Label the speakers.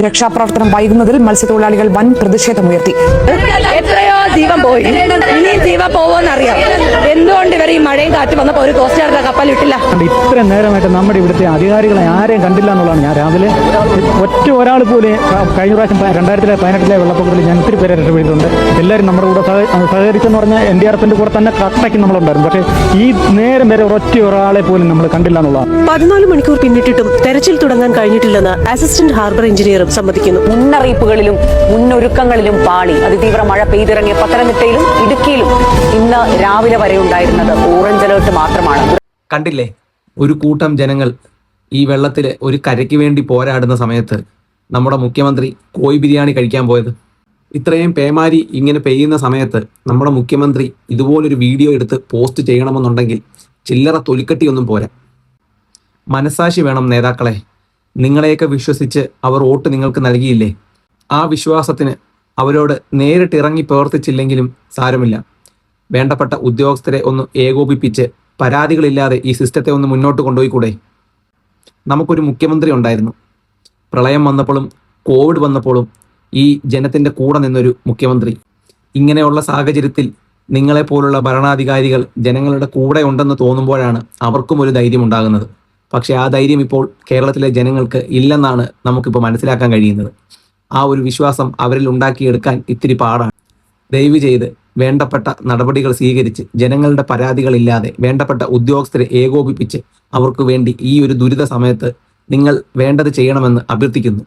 Speaker 1: രക്ഷാപ്രവർത്തനം വൈകുന്നതിൽ മത്സ്യത്തൊഴിലാളികൾ വൻ പ്രതിഷേധമുയർത്തി.
Speaker 2: എത്രയോ ജീവൻ പോയി, ഇനി ജീവൻ പോവോന്നറിയാം. എന്തുകൊണ്ട് ഇവർ ഈ മഴയും കാറ്റ് വന്നപ്പോൾ ഒരു കോസ്റ്റ് ഗാർഡ് കപ്പൽ ഇട്ടില്ല?
Speaker 3: ഇത്രയും നേരമായിട്ട് നമ്മുടെ ഇവിടുത്തെ അധികാരികളെ ആരെയും കണ്ടില്ല എന്നുള്ളതാണ്. ഞാൻ രാവിലെ ഒരാൾ പോലും കഴിഞ്ഞ പ്രാവശ്യം 2018 വെള്ളപ്പൊക്കത്തിൽ ഞാൻ ഒത്തിരി പേരെ രക്ഷപ്പെടുത്തിയിട്ടുണ്ട്. എല്ലാവരും നമ്മുടെ കൂടെ സഹകരിച്ചെന്ന് പറഞ്ഞാൽ NDRFിന്റെ കൂടെ തന്നെ കട്ടയ്ക്ക് നമ്മളുണ്ടായിരുന്നു. പക്ഷേ ഈ നേരം വരെ ഒരാളെ പോലും നമ്മൾ കണ്ടില്ല എന്നുള്ളതാണ്.
Speaker 4: 14 മണിക്കൂർ പിന്നിട്ടിട്ടും തെരച്ചിൽ തുടങ്ങാൻ കഴിഞ്ഞിട്ടില്ലെന്ന് അസിസ്റ്റന്റ് ഹാർബർ എഞ്ചിനീയറും സമ്മതിക്കുന്നു.
Speaker 5: മുന്നറിയിപ്പുകളിലും മുന്നൊരുക്കങ്ങളിലും പാളി. അതിതീവ്ര മഴ പെയ്തിറങ്ങിയ പത്തനംതിട്ടയിലും ഇടുക്കിയിലും ഇന്ന് രാവിലെ വരെ ഉണ്ടായിരുന്നത് ഓറഞ്ച് അലേർട്ട് മാത്രമാണ്.
Speaker 6: കണ്ടില്ലേ, ഒരു കൂട്ടം ജനങ്ങൾ ഈ വെള്ളത്തിൽ ഒരു കരയ്ക്ക് വേണ്ടി പോരാടുന്ന സമയത്ത് നമ്മുടെ മുഖ്യമന്ത്രി കോഴി ബിരിയാണി കഴിക്കാൻ പോയത്. ഇത്രയും പേമാരി ഇങ്ങനെ പെയ്യുന്ന സമയത്ത് നമ്മുടെ മുഖ്യമന്ത്രി ഇതുപോലൊരു വീഡിയോ എടുത്ത് പോസ്റ്റ് ചെയ്യണമെന്നുണ്ടെങ്കിൽ ചില്ലറ തൊലിക്കട്ടിയൊന്നും പോരാ. മനസാക്ഷി വേണം നേതാക്കളെ. നിങ്ങളെയൊക്കെ വിശ്വസിച്ച് അവർ വോട്ട് നിങ്ങൾക്ക് നൽകിയില്ലേ? ആ വിശ്വാസത്തിന് അവരോട് നേരിട്ട് ഇറങ്ങി പ്രവർത്തിച്ചില്ലെങ്കിലും സാരമില്ല. വേണ്ടപ്പെട്ട ഉദ്യോഗസ്ഥരെ ഒന്ന് ഏകോപിപ്പിച്ച് പരാതികളില്ലാതെ ഈ സിസ്റ്റത്തെ ഒന്ന് മുന്നോട്ട് കൊണ്ടുപോയിക്കൂടെ? നമുക്കൊരു മുഖ്യമന്ത്രി ഉണ്ടായിരുന്നു. പ്രളയം വന്നപ്പോഴും കോവിഡ് വന്നപ്പോഴും ഈ ജനത്തിൻ്റെ കൂടെ നിന്നൊരു മുഖ്യമന്ത്രി. ഇങ്ങനെയുള്ള സാഹചര്യത്തിൽ നിങ്ങളെപ്പോലുള്ള ഭരണാധികാരികൾ ജനങ്ങളുടെ കൂടെ ഉണ്ടെന്ന് തോന്നുമ്പോഴാണ് അവർക്കും ഒരു ധൈര്യം ഉണ്ടാകുന്നത്. പക്ഷേ ആ ധൈര്യം ഇപ്പോൾ കേരളത്തിലെ ജനങ്ങൾക്ക് ഇല്ലെന്നാണ് നമുക്കിപ്പോൾ മനസ്സിലാക്കാൻ കഴിയുന്നത്. ആ ഒരു വിശ്വാസം അവരിൽ ഉണ്ടാക്കിയെടുക്കാൻ ഇത്തിരി പാടാണ്. ദയവ് ചെയ്ത് വേണ്ടപ്പെട്ട നടപടികൾ സ്വീകരിച്ച് ജനങ്ങളുടെ പരാതികളില്ലാതെ വേണ്ടപ്പെട്ട ഉദ്യോഗസ്ഥരെ ഏകോപിപ്പിച്ച് അവർക്ക് വേണ്ടി ഈ ഒരു ദുരിത സമയത്ത് നിങ്ങൾ വേണ്ടത് ചെയ്യണമെന്ന് അഭ്യർത്ഥിക്കുന്നു.